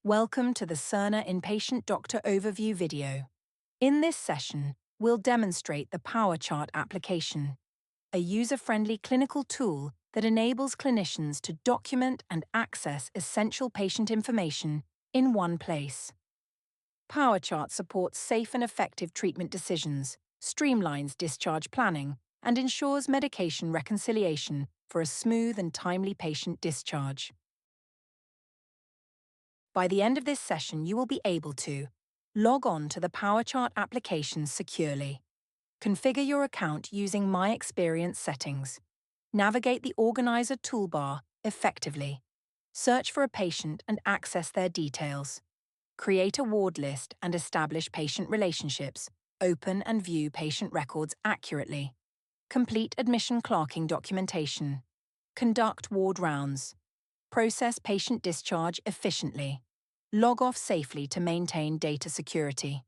Welcome to the Cerner Inpatient Doctor Overview video. In this session, we'll demonstrate the Power Chart application, a user-friendly clinical tool that enables clinicians to document and access essential patient information in one place. Power Chart supports safe and effective treatment decisions, streamlines discharge planning, and ensures medication reconciliation for a smooth and timely patient discharge. By the end of this session, you will be able to log on to the Power Chart application securely, configure your account using My Experience settings, navigate the Organizer toolbar effectively, search for a patient and access their details, create a ward list and establish patient relationships, open and view patient records accurately, complete admission clerking documentation, conduct ward rounds, process patient discharge efficiently, log off safely to maintain data security.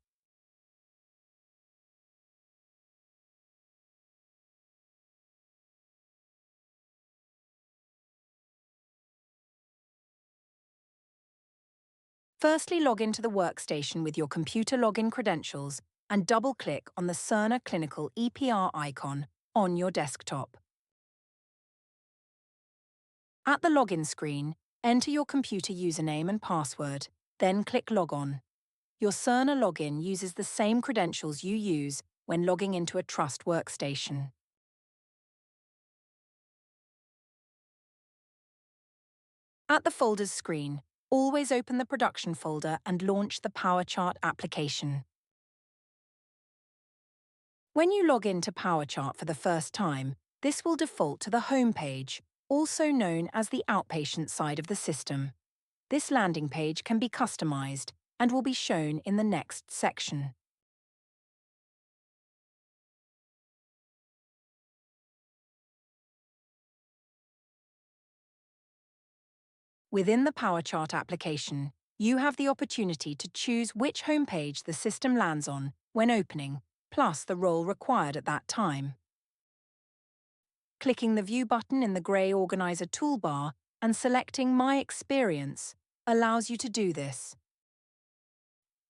Firstly, log into the workstation with your computer login credentials and double-click on the Cerner Clinical EPR icon on your desktop. At the login screen, enter your computer username and password, then click Log On. Your Cerner login uses the same credentials you use when logging into a Trust workstation. At the Folders screen, always open the Production folder and launch the Power Chart application. When you log into Power Chart for the first time, this will default to the Home page, also known as the outpatient side of the system. This landing page can be customized and will be shown in the next section. Within the Power Chart application, you have the opportunity to choose which homepage the system lands on when opening, plus the role required at that time. Clicking the View button in the grey Organizer toolbar and selecting My Experience allows you to do this.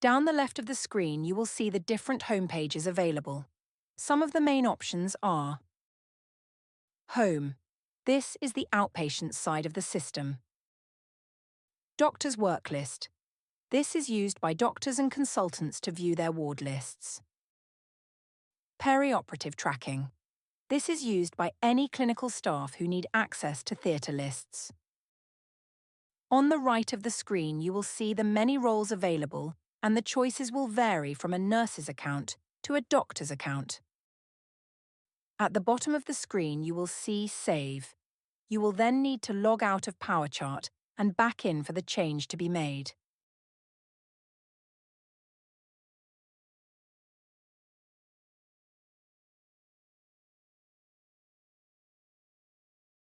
Down the left of the screen, you will see the different homepages available. Some of the main options are Home. This is the outpatient side of the system. Doctor's Work List. This is used by doctors and consultants to view their ward lists. Perioperative Tracking. This is used by any clinical staff who need access to theatre lists. On the right of the screen, you will see the many roles available, and the choices will vary from a nurse's account to a doctor's account. At the bottom of the screen, you will see Save. You will then need to log out of Power Chart and back in for the change to be made.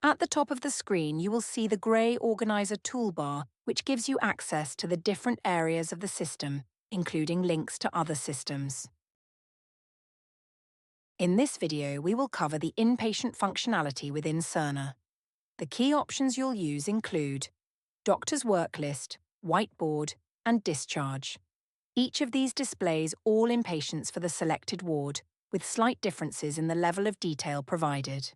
At the top of the screen, you will see the grey Organizer toolbar, which gives you access to the different areas of the system, including links to other systems. In this video, we will cover the inpatient functionality within Cerner. The key options you'll use include Doctor's Work List, Whiteboard, and Discharge. Each of these displays all inpatients for the selected ward, with slight differences in the level of detail provided.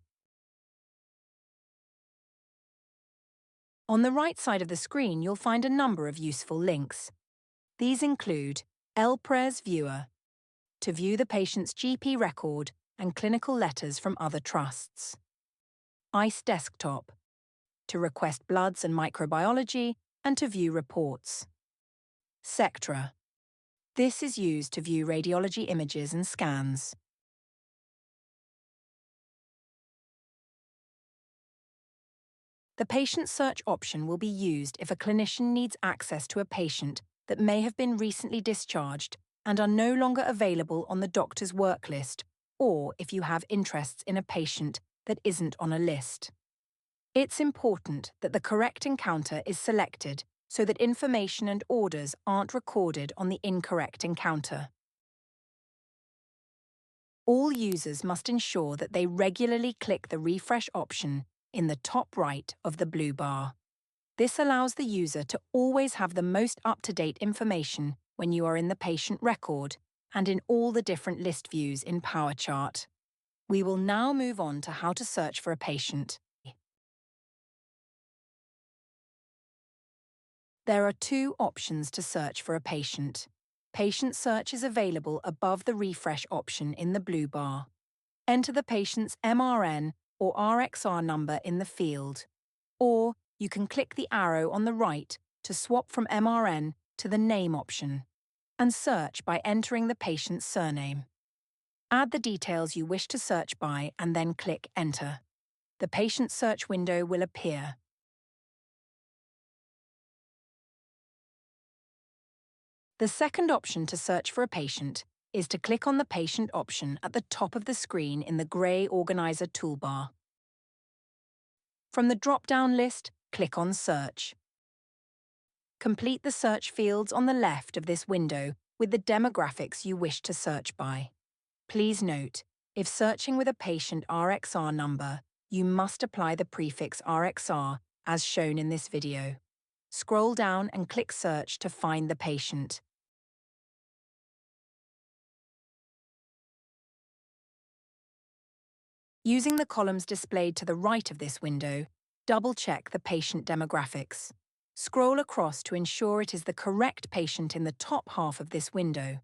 On the right side of the screen, you'll find a number of useful links. These include LPRES Viewer, to view the patient's GP record and clinical letters from other trusts. ICE Desktop, to request bloods and microbiology and to view reports. Sectra. This is used to view radiology images and scans. The patient search option will be used if a clinician needs access to a patient that may have been recently discharged and are no longer available on the doctor's work list, or if you have interests in a patient that isn't on a list. It's important that the correct encounter is selected so that information and orders aren't recorded on the incorrect encounter. All users must ensure that they regularly click the refresh option in the top right of the blue bar. This allows the user to always have the most up-to-date information when you are in the patient record and in all the different list views in PowerChart. We will now move on to how to search for a patient. There are two options to search for a patient. Patient search is available above the refresh option in the blue bar. Enter the patient's MRN or RXR number in the field, or you can click the arrow on the right to swap from MRN to the name option, and search by entering the patient's surname. Add the details you wish to search by and then click Enter. The patient search window will appear. The second option to search for a patient is to click on the patient option at the top of the screen in the grey Organizer toolbar. From the drop-down list, click on Search. Complete the search fields on the left of this window with the demographics you wish to search by. Please note, if searching with a patient RXR number, you must apply the prefix RXR as shown in this video. Scroll down and click Search to find the patient. Using the columns displayed to the right of this window, double-check the patient demographics. Scroll across to ensure it is the correct patient in the top half of this window.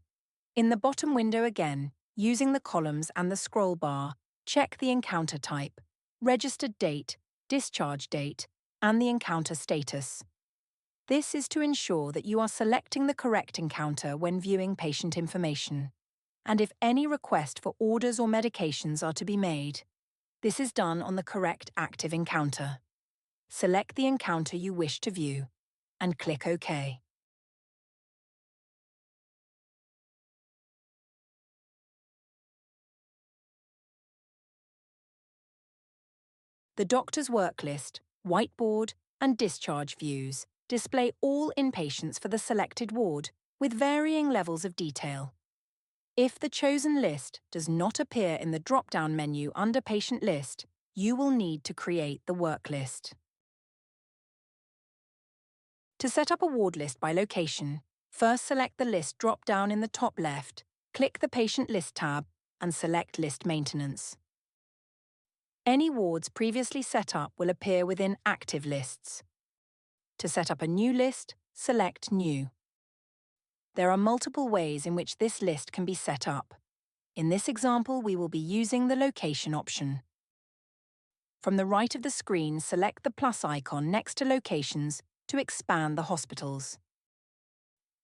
In the bottom window again, using the columns and the scroll bar, check the encounter type, registered date, discharge date, and the encounter status. This is to ensure that you are selecting the correct encounter when viewing patient information, and if any request for orders or medications are to be made. This is done on the correct active encounter. Select the encounter you wish to view, and click OK. The doctor's work list, whiteboard, and discharge views display all inpatients for the selected ward, with varying levels of detail. If the chosen list does not appear in the drop-down menu under Patient List, you will need to create the work list. To set up a ward list by location, first select the list drop-down in the top left, click the Patient List tab, and select List Maintenance. Any wards previously set up will appear within Active Lists. To set up a new list, select New. There are multiple ways in which this list can be set up. In this example, we will be using the Location option. From the right of the screen, select the plus icon next to Locations to expand the hospitals.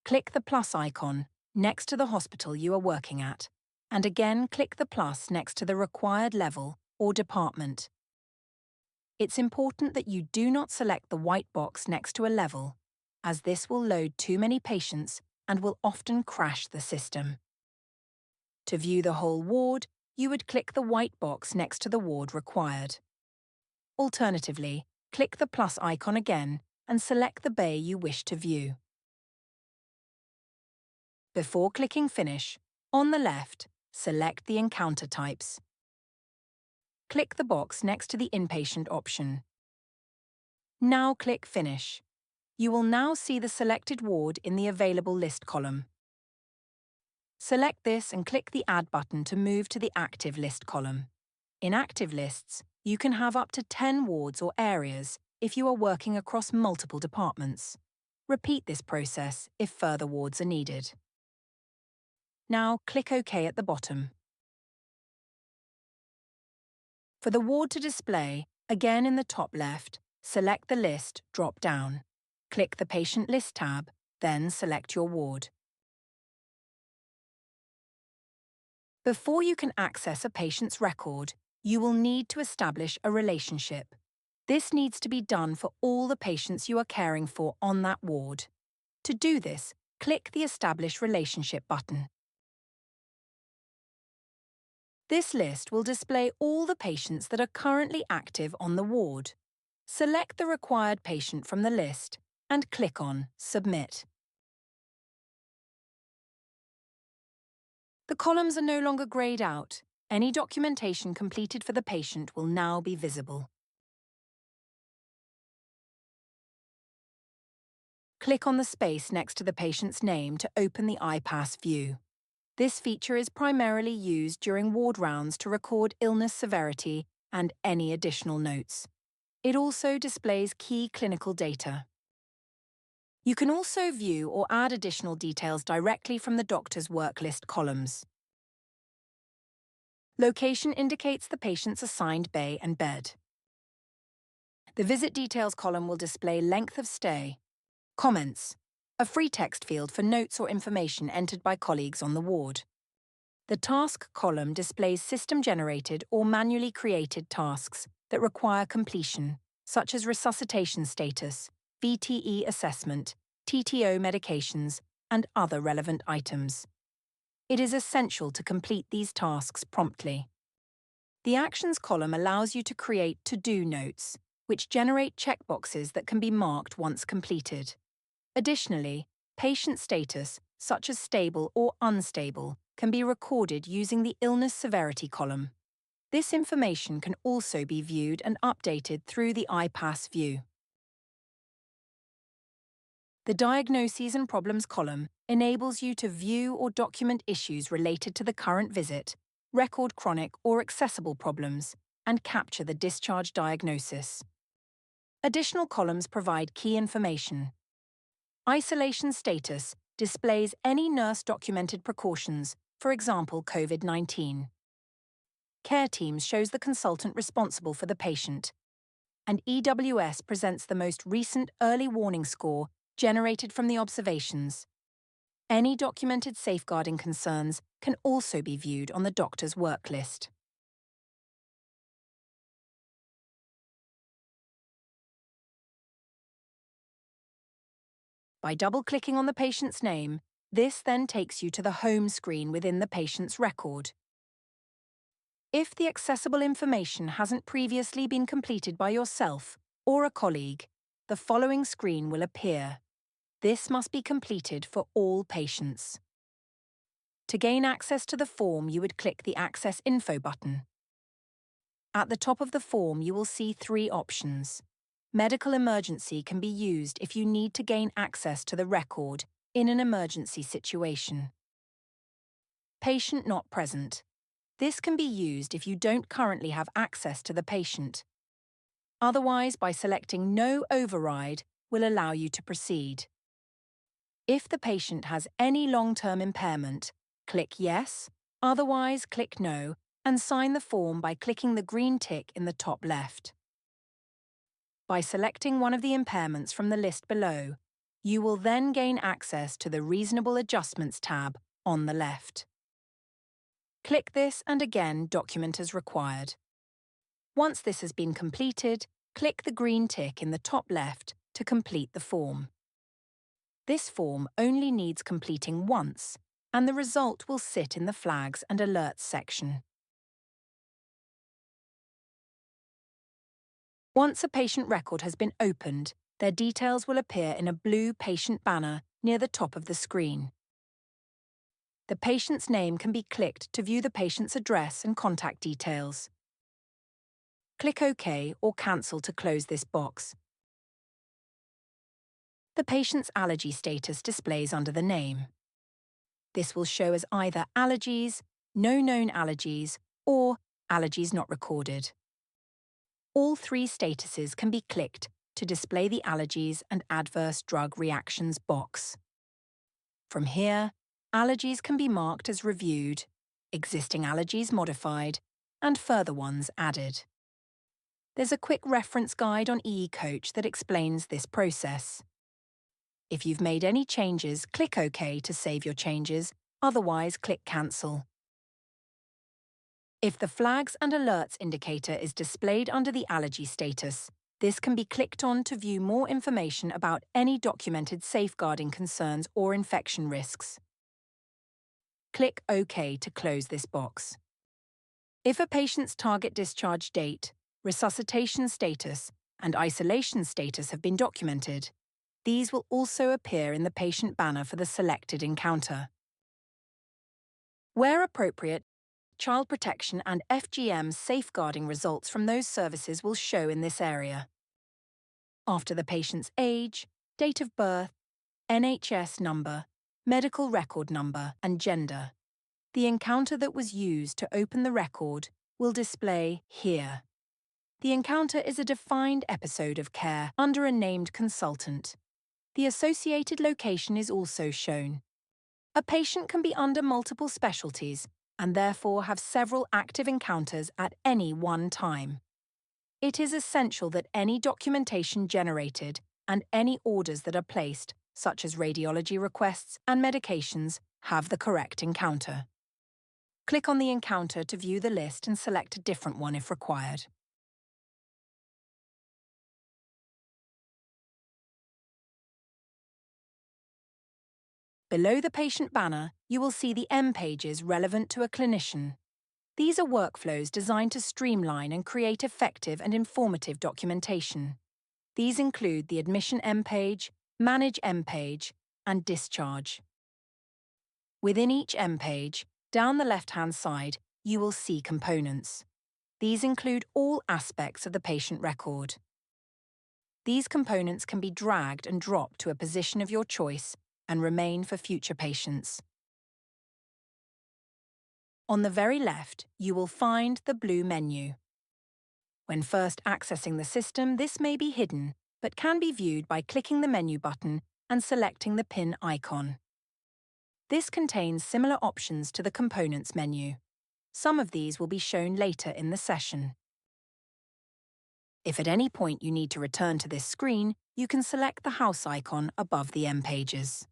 Click the plus icon next to the hospital you are working at, and again click the plus next to the required level or department. It's important that you do not select the white box next to a level, as this will load too many patients and will often crash the system. To view the whole ward, you would click the white box next to the ward required. Alternatively, click the plus icon again and select the bay you wish to view. Before clicking Finish, on the left, select the encounter types. Click the box next to the Inpatient option. Now click Finish. You will now see the selected ward in the Available List column. Select this and click the Add button to move to the Active List column. In Active Lists, you can have up to 10 wards or areas if you are working across multiple departments. Repeat this process if further wards are needed. Now click OK at the bottom. For the ward to display, again in the top left, select the List drop-down. Click the Patient List tab, then select your ward. Before you can access a patient's record, you will need to establish a relationship. This needs to be done for all the patients you are caring for on that ward. To do this, click the Establish Relationship button. This list will display all the patients that are currently active on the ward. Select the required patient from the list and click on Submit. The columns are no longer greyed out. Any documentation completed for the patient will now be visible. Click on the space next to the patient's name to open the iPass view. This feature is primarily used during ward rounds to record illness severity and any additional notes. It also displays key clinical data. You can also view or add additional details directly from the doctor's work list columns. Location indicates the patient's assigned bay and bed. The visit details column will display length of stay. Comments, a free text field for notes or information entered by colleagues on the ward. The task column displays system-generated or manually created tasks that require completion, such as resuscitation status, VTE assessment, TTO medications, and other relevant items. It is essential to complete these tasks promptly. The Actions column allows you to create to-do notes, which generate checkboxes that can be marked once completed. Additionally, patient status, such as stable or unstable, can be recorded using the illness severity column. This information can also be viewed and updated through the iPass view. The Diagnoses and Problems column enables you to view or document issues related to the current visit, record chronic or accessible problems, and capture the discharge diagnosis. Additional columns provide key information. Isolation status displays any nurse-documented precautions, for example COVID-19. Care teams shows the consultant responsible for the patient. And EWS presents the most recent early warning score generated from the observations. Any documented safeguarding concerns can also be viewed on the doctor's work list. By double-clicking on the patient's name, this then takes you to the home screen within the patient's record. If the accessible information hasn't previously been completed by yourself or a colleague, the following screen will appear. This must be completed for all patients. To gain access to the form, you would click the Access Info button. At the top of the form, you will see 3 options. Medical emergency can be used if you need to gain access to the record in an emergency situation. Patient not present. This can be used if you don't currently have access to the patient. Otherwise, by selecting No Override, will allow you to proceed. If the patient has any long-term impairment, click Yes, otherwise click No, and sign the form by clicking the green tick in the top left. By selecting one of the impairments from the list below, you will then gain access to the Reasonable Adjustments tab on the left. Click this and again document as required. Once this has been completed, click the green tick in the top left to complete the form. This form only needs completing once, and the result will sit in the Flags and Alerts section. Once a patient record has been opened, their details will appear in a blue patient banner near the top of the screen. The patient's name can be clicked to view the patient's address and contact details. Click OK or Cancel to close this box. The patient's allergy status displays under the name. This will show as either allergies, no known allergies, or allergies not recorded. All 3 statuses can be clicked to display the allergies and adverse drug reactions box. From here, allergies can be marked as reviewed, existing allergies modified, and further ones added. There's a quick reference guide on EE-Coach that explains this process. If you've made any changes, click OK to save your changes, otherwise click Cancel. If the Flags and Alerts indicator is displayed under the allergy status, this can be clicked on to view more information about any documented safeguarding concerns or infection risks. Click OK to close this box. If a patient's target discharge date, resuscitation status, and isolation status have been documented, these will also appear in the patient banner for the selected encounter. Where appropriate, child protection and FGM safeguarding results from those services will show in this area. After the patient's age, date of birth, NHS number, medical record number, and gender. The encounter that was used to open the record will display here. The encounter is a defined episode of care under a named consultant. The associated location is also shown. A patient can be under multiple specialties and therefore have several active encounters at any one time. It is essential that any documentation generated and any orders that are placed, such as radiology requests and medications, have the correct encounter. Click on the encounter to view the list and select a different one if required. Below the patient banner, you will see the M pages relevant to a clinician. These are workflows designed to streamline and create effective and informative documentation. These include the Admission M page, Manage M page, and Discharge. Within each M page, down the left-hand side, you will see components. These include all aspects of the patient record. These components can be dragged and dropped to a position of your choice and remain for future patients. On the very left, you will find the blue menu. When first accessing the system, this may be hidden, but can be viewed by clicking the menu button and selecting the pin icon. This contains similar options to the Components menu. Some of these will be shown later in the session. If at any point you need to return to this screen, you can select the house icon above the M pages.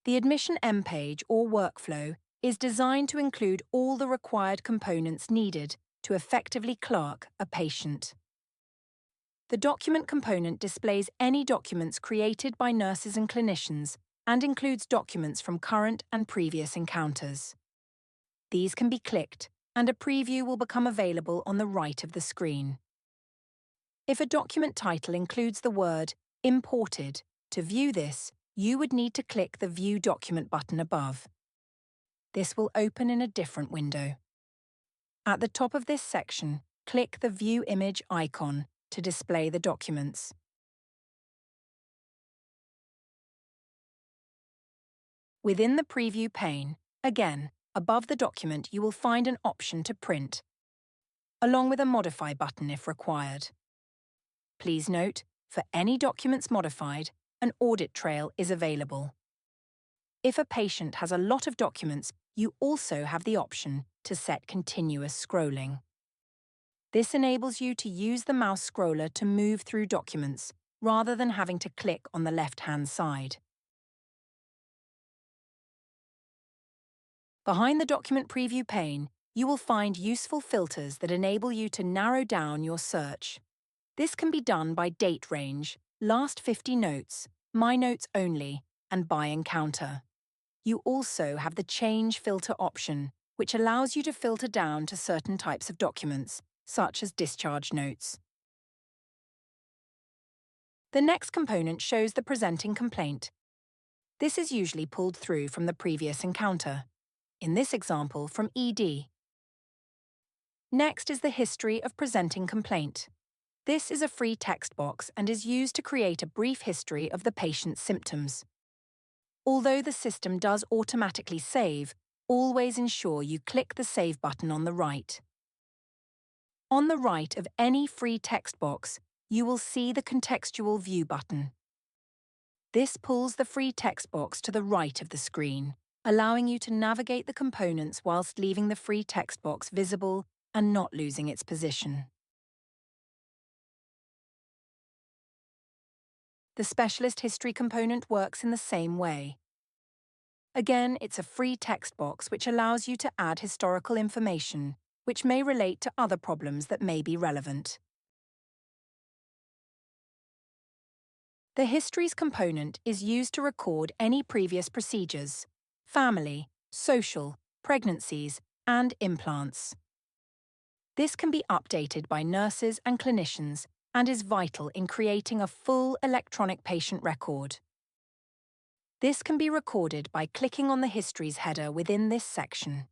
The Admission M page or workflow is designed to include all the required components needed to effectively clerk a patient. The document component displays any documents created by nurses and clinicians and includes documents from current and previous encounters. These can be clicked, and a preview will become available on the right of the screen. If a document title includes the word Imported, to view this, you would need to click the View Document button above. This will open in a different window. At the top of this section, click the View Image icon to display the documents. Within the Preview pane, again, above the document you will find an option to print, along with a Modify button if required. Please note, for any documents modified, an audit trail is available. If a patient has a lot of documents, you also have the option to set continuous scrolling. This enables you to use the mouse scroller to move through documents, rather than having to click on the left-hand side. Behind the document preview pane, you will find useful filters that enable you to narrow down your search. This can be done by date range, last 50 notes, my notes only, and by encounter. You also have the Change Filter option, which allows you to filter down to certain types of documents, such as discharge notes. The next component shows the presenting complaint. This is usually pulled through from the previous encounter, in this example from ED. Next is the history of presenting complaint. This is a free text box and is used to create a brief history of the patient's symptoms. Although the system does automatically save, always ensure you click the Save button on the right. On the right of any free text box, you will see the Contextual View button. This pulls the free text box to the right of the screen, allowing you to navigate the components whilst leaving the free text box visible and not losing its position. The Specialist History component works in the same way. Again, it's a free text box which allows you to add historical information, which may relate to other problems that may be relevant. The Histories component is used to record any previous procedures, family, social, pregnancies, and implants. This can be updated by nurses and clinicians and is vital in creating a full electronic patient record. This can be recorded by clicking on the Histories header within this section.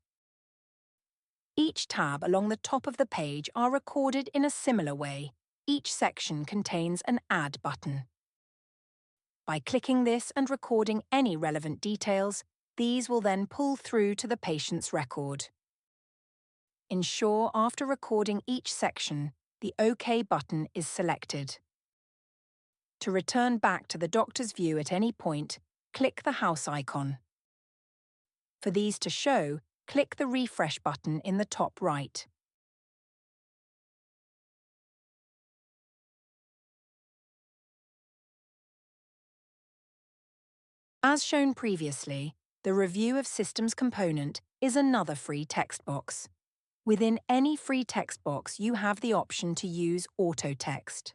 Each tab along the top of the page are recorded in a similar way. Each section contains an Add button. By clicking this and recording any relevant details, these will then pull through to the patient's record. Ensure after recording each section, the OK button is selected. To return back to the doctor's view at any point, click the house icon. For these to show, click the refresh button in the top right. As shown previously, the Review of Systems component is another free text box. Within any free text box, you have the option to use auto text.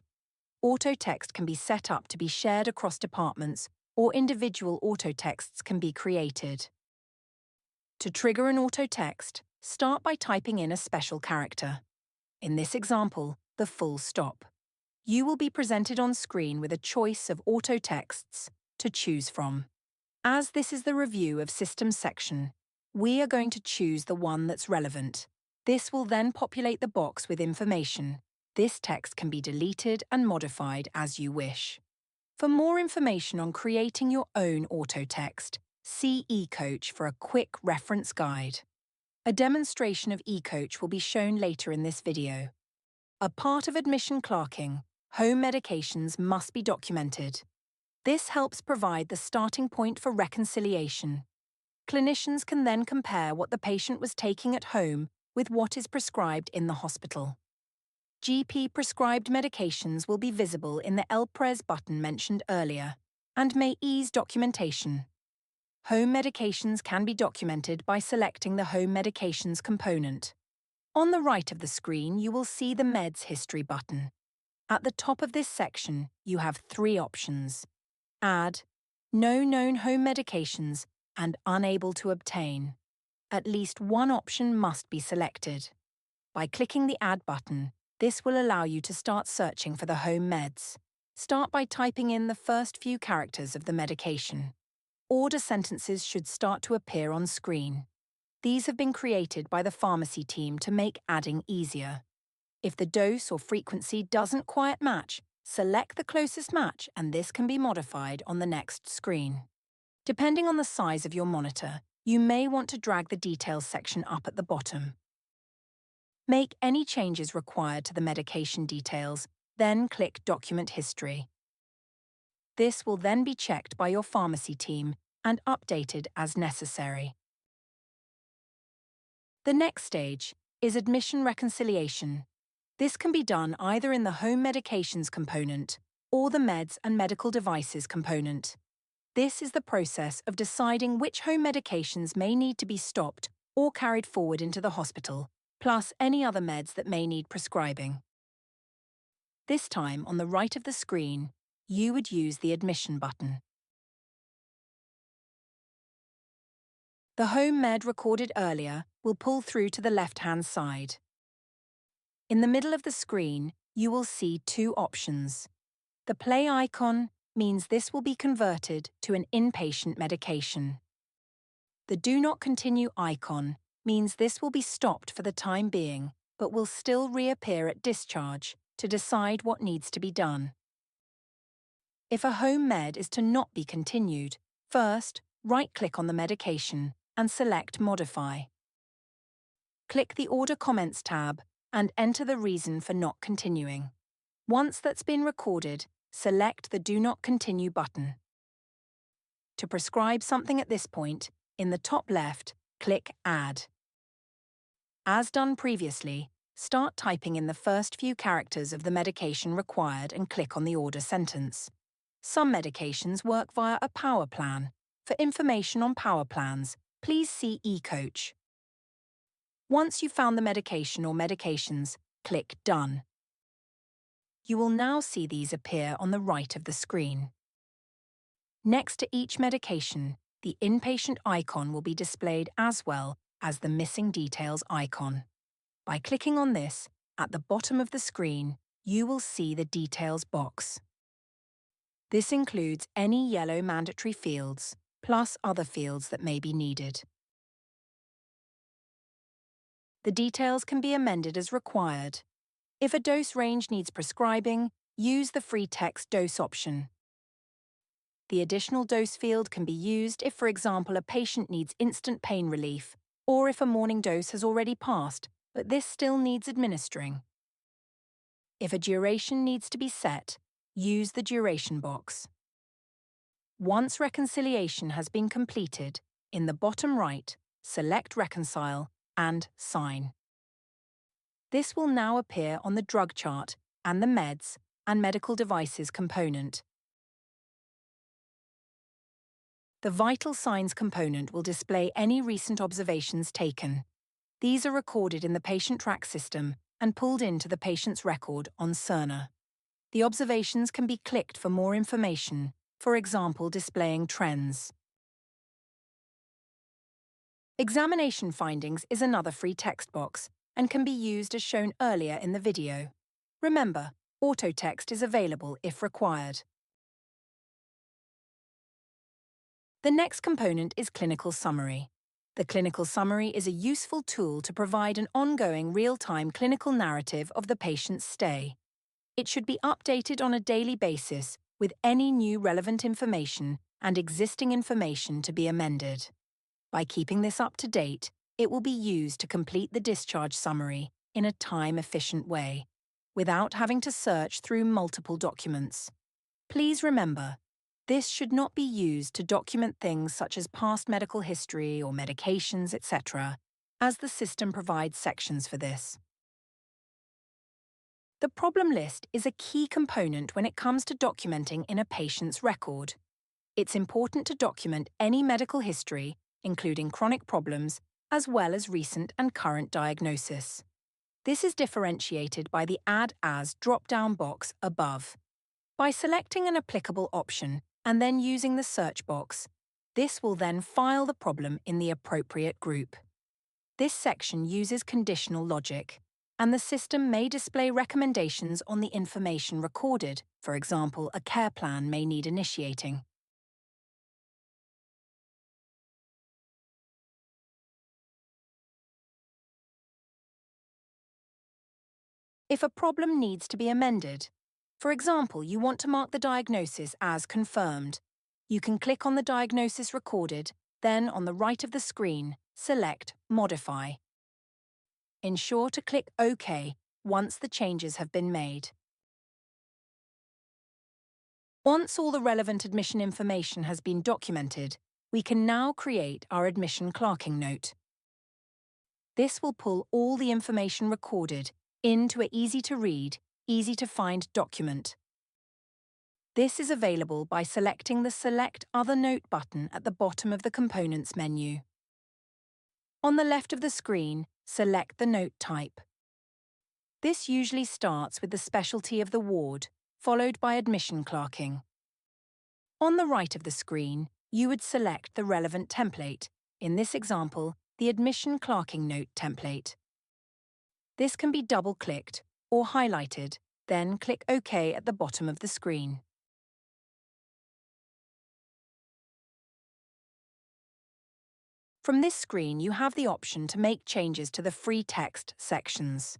Auto text can be set up to be shared across departments, or individual auto texts can be created. To trigger an auto text, start by typing in a special character. In this example, the full stop. You will be presented on screen with a choice of auto texts to choose from. As this is the Review of Systems section, we are going to choose the one that's relevant. This will then populate the box with information. This text can be deleted and modified as you wish. For more information on creating your own auto text, see eCoach for a quick reference guide. A demonstration of eCoach will be shown later in this video. A part of admission clerking, home medications must be documented. This helps provide the starting point for reconciliation. Clinicians can then compare what the patient was taking at home with what is prescribed in the hospital. GP-prescribed medications will be visible in the LPRES button mentioned earlier and may ease documentation. Home medications can be documented by selecting the Home Medications component. On the right of the screen, you will see the Meds History button. At the top of this section, you have three options: Add, No known home medications, and Unable to obtain. At least one option must be selected. By clicking the Add button, this will allow you to start searching for the home meds. Start by typing in the first few characters of the medication. Order sentences should start to appear on screen. These have been created by the pharmacy team to make adding easier. If the dose or frequency doesn't quite match, select the closest match and this can be modified on the next screen. Depending on the size of your monitor, you may want to drag the details section up at the bottom. Make any changes required to the medication details, then click Document History. This will then be checked by your pharmacy team and updated as necessary. The next stage is admission reconciliation. This can be done either in the Home Medications component or the Meds and Medical Devices component. This is the process of deciding which home medications may need to be stopped or carried forward into the hospital, plus any other meds that may need prescribing. This time, on the right of the screen, you would use the Admission button. The home med recorded earlier will pull through to the left-hand side. In the middle of the screen, you will see two options. The play icon means this will be converted to an inpatient medication. The Do Not Continue icon means this will be stopped for the time being, but will still reappear at discharge to decide what needs to be done. If a home med is to not be continued, first, right-click on the medication and select Modify. Click the Order Comments tab and enter the reason for not continuing. Once that's been recorded, select the Do Not Continue button. To prescribe something at this point, in the top left, click Add. As done previously, start typing in the first few characters of the medication required and click on the order sentence. Some medications work via a power plan. For information on power plans, please see eCoach. Once you've found the medication or medications, click Done. You will now see these appear on the right of the screen. Next to each medication, the inpatient icon will be displayed as well as the Missing Details icon. By clicking on this, at the bottom of the screen, you will see the Details box. This includes any yellow mandatory fields, plus other fields that may be needed. The details can be amended as required. If a dose range needs prescribing, use the free text dose option. The additional dose field can be used if, for example, a patient needs instant pain relief, or if a morning dose has already passed, but this still needs administering. If a duration needs to be set, use the duration box. Once reconciliation has been completed, in the bottom right, select Reconcile and Sign. This will now appear on the drug chart and the meds and medical devices component. The Vital Signs component will display any recent observations taken. These are recorded in the patient track system and pulled into the patient's record on Cerner. The observations can be clicked for more information, for example displaying trends. Examination findings is another free text box and can be used as shown earlier in the video. Remember, auto text is available if required. The next component is Clinical Summary. The Clinical Summary is a useful tool to provide an ongoing real-time clinical narrative of the patient's stay. It should be updated on a daily basis with any new relevant information and existing information to be amended. By keeping this up to date, it will be used to complete the discharge summary in a time-efficient way, without having to search through multiple documents. Please remember, this should not be used to document things such as past medical history or medications, etc., as the system provides sections for this. The problem list is a key component when it comes to documenting in a patient's record. It's important to document any medical history, including chronic problems, as well as recent and current diagnosis. This is differentiated by the Add As drop-down box above. By selecting an applicable option and then using the search box, this will then file the problem in the appropriate group. This section uses conditional logic, and the system may display recommendations on the information recorded. For example, a care plan may need initiating. If a problem needs to be amended, for example, you want to mark the diagnosis as confirmed, you can click on the diagnosis recorded, then on the right of the screen, select Modify. Ensure to click OK once the changes have been made. Once all the relevant admission information has been documented, we can now create our admission clerking note. This will pull all the information recorded into an easy-to-read, easy-to-find document. This is available by selecting the Select Other Note button at the bottom of the Components menu. On the left of the screen, select the note type. This usually starts with the specialty of the ward, followed by admission clerking. On the right of the screen, you would select the relevant template, in this example, the Admission Clerking Note template. This can be double-clicked or highlighted, then click OK at the bottom of the screen. From this screen, you have the option to make changes to the free text sections.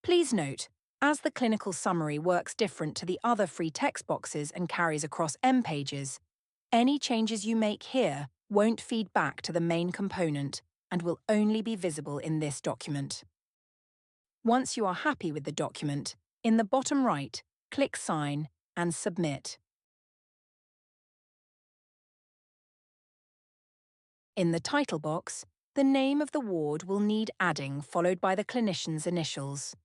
Please note, as the clinical summary works different to the other free text boxes and carries across M pages, any changes you make here won't feed back to the main component and will only be visible in this document. Once you are happy with the document, in the bottom right, click Sign and Submit. In the title box, the name of the ward will need adding followed by the clinician's initials.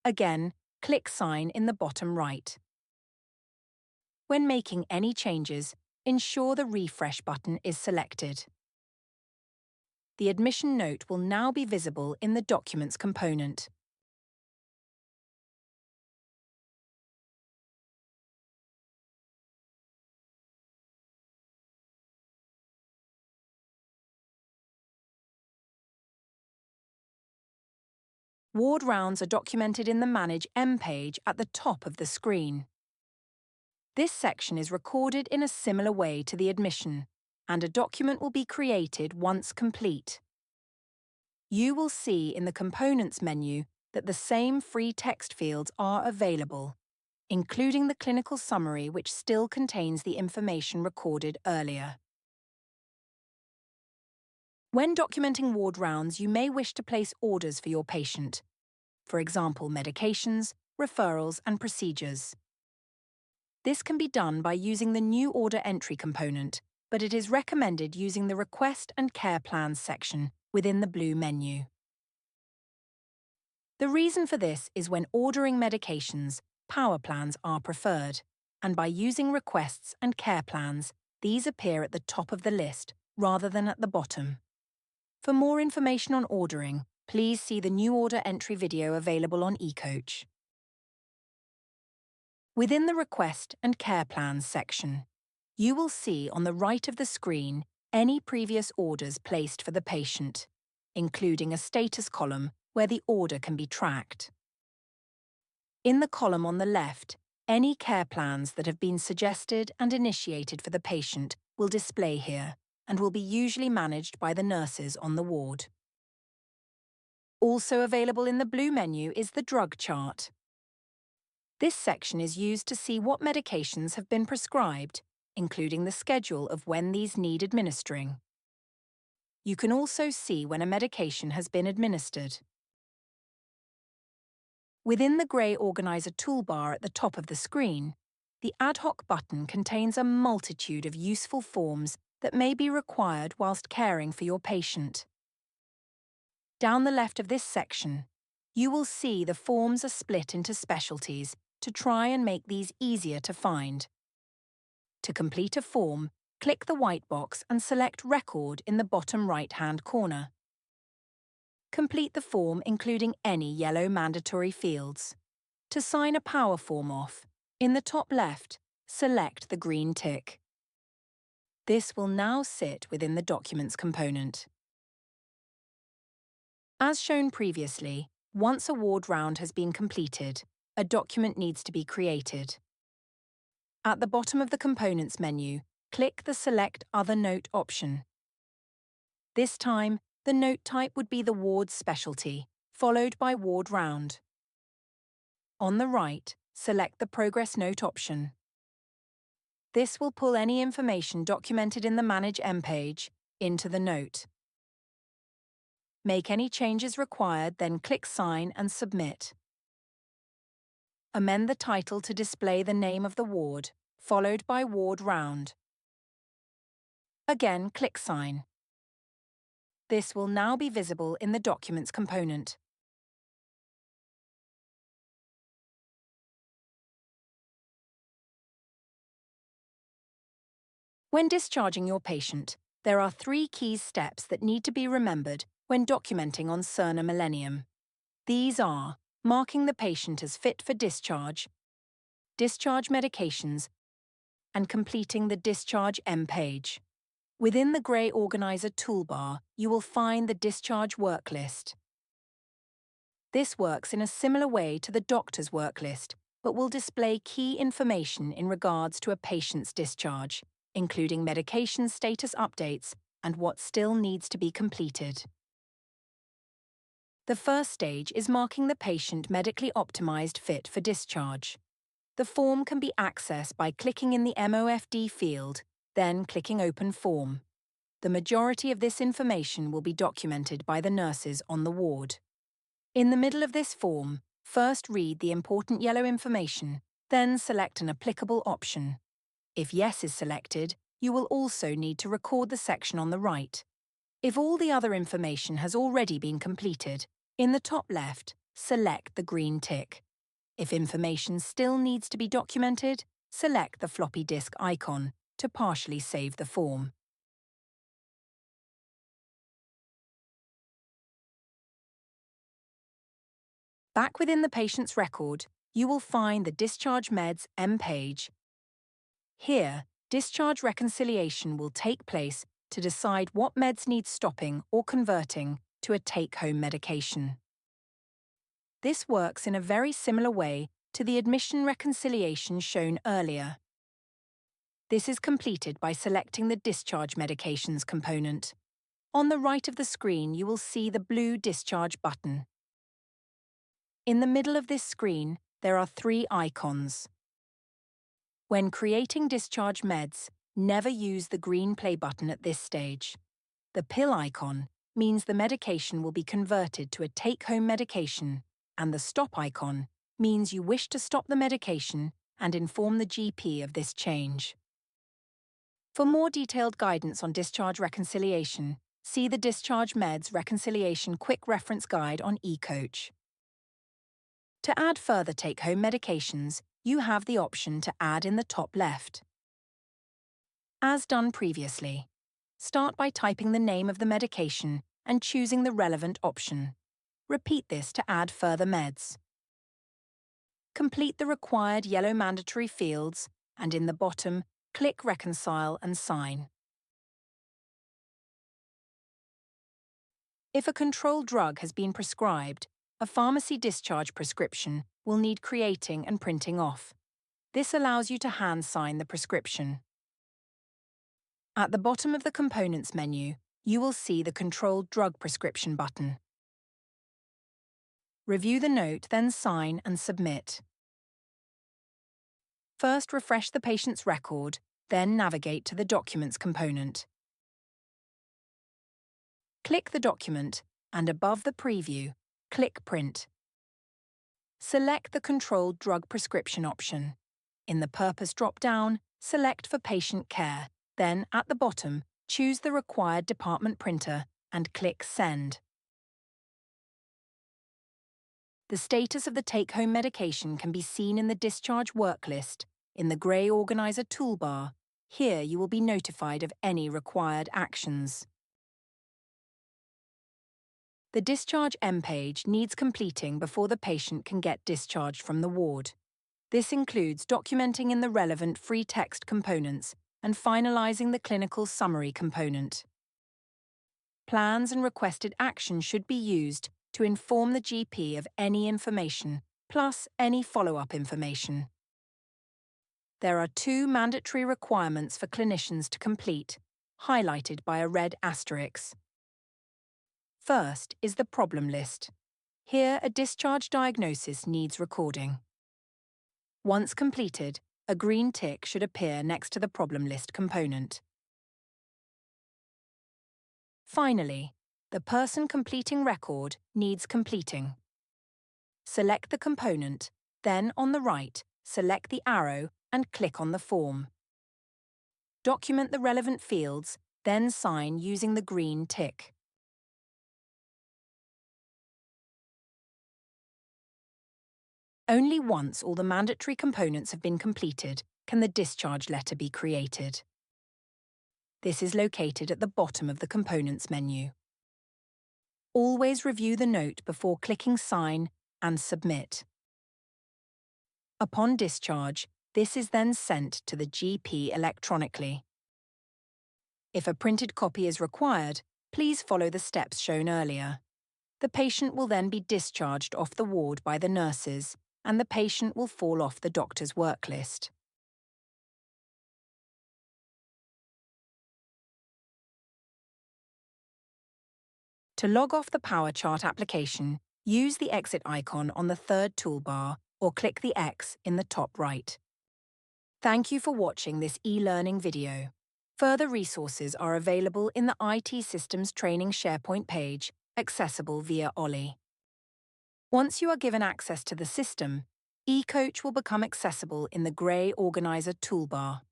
Again, click Sign in the bottom right. When making any changes, ensure the Refresh button is selected. The admission note will now be visible in the Documents component. Ward rounds are documented in the Manage M page at the top of the screen. This section is recorded in a similar way to the admission, and a document will be created once complete. You will see in the Components menu that the same free text fields are available, including the clinical summary, which still contains the information recorded earlier. When documenting ward rounds, you may wish to place orders for your patient, for example, medications, referrals, and procedures. This can be done by using the New Order Entry component, but it is recommended using the Request and Care Plans section within the blue menu. The reason for this is when ordering medications, power plans are preferred, and by using requests and care plans, these appear at the top of the list rather than at the bottom. For more information on ordering, please see the New Order Entry video available on eCoach. Within the Request and Care Plans section, you will see on the right of the screen any previous orders placed for the patient, including a status column where the order can be tracked. In the column on the left, any care plans that have been suggested and initiated for the patient will display here and will be usually managed by the nurses on the ward. Also available in the blue menu is the drug chart. This section is used to see what medications have been prescribed, including the schedule of when these need administering. You can also see when a medication has been administered. Within the grey Organizer toolbar at the top of the screen, the Ad hoc button contains a multitude of useful forms that may be required whilst caring for your patient. Down the left of this section, you will see the forms are split into specialties to try and make these easier to find. To complete a form, click the white box and select Record in the bottom right-hand corner. Complete the form including any yellow mandatory fields. To sign a power form off, in the top left, select the green tick. This will now sit within the Documents component. As shown previously, once a ward round has been completed, a document needs to be created. At the bottom of the Components menu, click the Select Other Note option. This time, the note type would be the ward specialty, followed by ward round. On the right, select the Progress Note option. This will pull any information documented in the Manage M page into the note. Make any changes required, then click Sign and Submit. Amend the title to display the name of the ward, followed by ward round. Again, click Sign. This will now be visible in the Documents component. When discharging your patient, there are 3 key steps that need to be remembered when documenting on Cerner Millennium. These are marking the patient as fit for discharge, discharge medications, and completing the Discharge M page. Within the grey Organizer toolbar, you will find the Discharge work list. This works in a similar way to the doctor's work list, but will display key information in regards to a patient's discharge, including medication status updates and what still needs to be completed. The first stage is marking the patient medically optimized fit for discharge. The form can be accessed by clicking in the MOFD field, then clicking Open Form. The majority of this information will be documented by the nurses on the ward. In the middle of this form, first read the important yellow information, then select an applicable option. If Yes is selected, you will also need to record the section on the right. If all the other information has already been completed, in the top left, select the green tick. If information still needs to be documented, select the floppy disk icon to partially save the form. Back within the patient's record, you will find the Discharge Meds M page. Here, discharge reconciliation will take place to decide what meds need stopping or converting to a take-home medication. This works in a very similar way to the admission reconciliation shown earlier. This is completed by selecting the Discharge Medications component. On the right of the screen, you will see the blue Discharge button. In the middle of this screen, there are 3 icons. When creating discharge meds, never use the green play button at this stage. The pill icon means the medication will be converted to a take-home medication, and the stop icon means you wish to stop the medication and inform the GP of this change. For more detailed guidance on discharge reconciliation, see the Discharge Meds Reconciliation Quick Reference Guide on eCoach. To add further take-home medications, you have the option to add in the top left. As done previously, start by typing the name of the medication and choosing the relevant option. Repeat this to add further meds. Complete the required yellow mandatory fields and in the bottom, click Reconcile and sign. If a controlled drug has been prescribed, a pharmacy discharge prescription will need creating and printing off. This allows you to hand sign the prescription. At the bottom of the Components menu, you will see the Controlled Drug Prescription button. Review the note, then sign and submit. First, refresh the patient's record, then navigate to the Documents component. Click the document, and above the preview, click Print. Select the Controlled Drug Prescription option. In the Purpose drop-down, select for Patient Care, then at the bottom, choose the required department printer and click Send. The status of the take-home medication can be seen in the Discharge Work List, in the grey Organizer toolbar. Here you will be notified of any required actions. The Discharge M page needs completing before the patient can get discharged from the ward. This includes documenting in the relevant free text components and finalising the clinical summary component. Plans and requested action should be used to inform the GP of any information, plus any follow-up information. There are 2 mandatory requirements for clinicians to complete, highlighted by a red asterisk. First is the problem list. Here, a discharge diagnosis needs recording. Once completed, a green tick should appear next to the problem list component. Finally, the person completing record needs completing. Select the component, then on the right, select the arrow and click on the form. Document the relevant fields, then sign using the green tick. Only once all the mandatory components have been completed can the discharge letter be created. This is located at the bottom of the Components menu. Always review the note before clicking Sign and Submit. Upon discharge, this is then sent to the GP electronically. If a printed copy is required, please follow the steps shown earlier. The patient will then be discharged off the ward by the nurses, and the patient will fall off the doctor's work list. To log off the PowerChart application, use the exit icon on the third toolbar or click the X in the top right. Thank you for watching this e-learning video. Further resources are available in the IT Systems Training SharePoint page, accessible via OLI. Once you are given access to the system, eCoach will become accessible in the grey Organizer toolbar.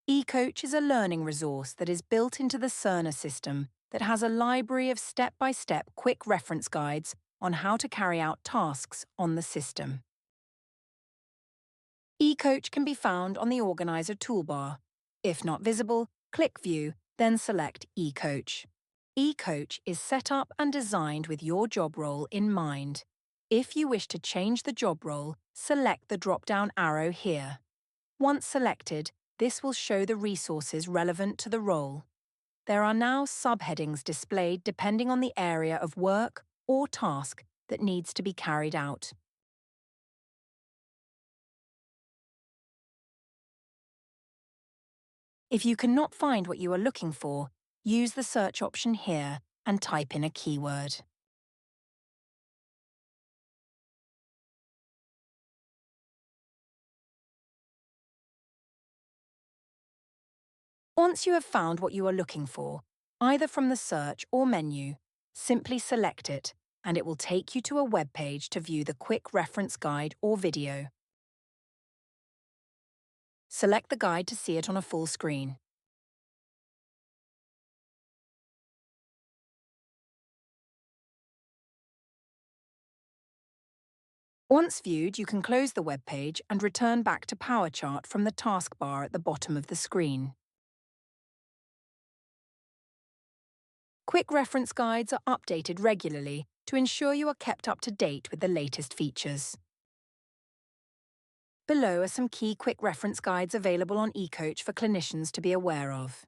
eCoach is a learning resource that is built into the Cerner system that has a library of step-by-step quick reference guides on how to carry out tasks on the system. eCoach can be found on the Organizer toolbar. If not visible, click View, then select eCoach. eCoach is set up and designed with your job role in mind. If you wish to change the job role, select the drop-down arrow here. Once selected, this will show the resources relevant to the role. There are now subheadings displayed depending on the area of work or task that needs to be carried out. If you cannot find what you are looking for, use the search option here and type in a keyword. Once you have found what you are looking for, either from the search or menu, simply select it, and it will take you to a web page to view the quick reference guide or video. Select the guide to see it on a full screen. Once viewed, you can close the web page and return back to PowerChart from the taskbar at the bottom of the screen. Quick reference guides are updated regularly to ensure you are kept up to date with the latest features. Below are some key quick reference guides available on eCoach for clinicians to be aware of.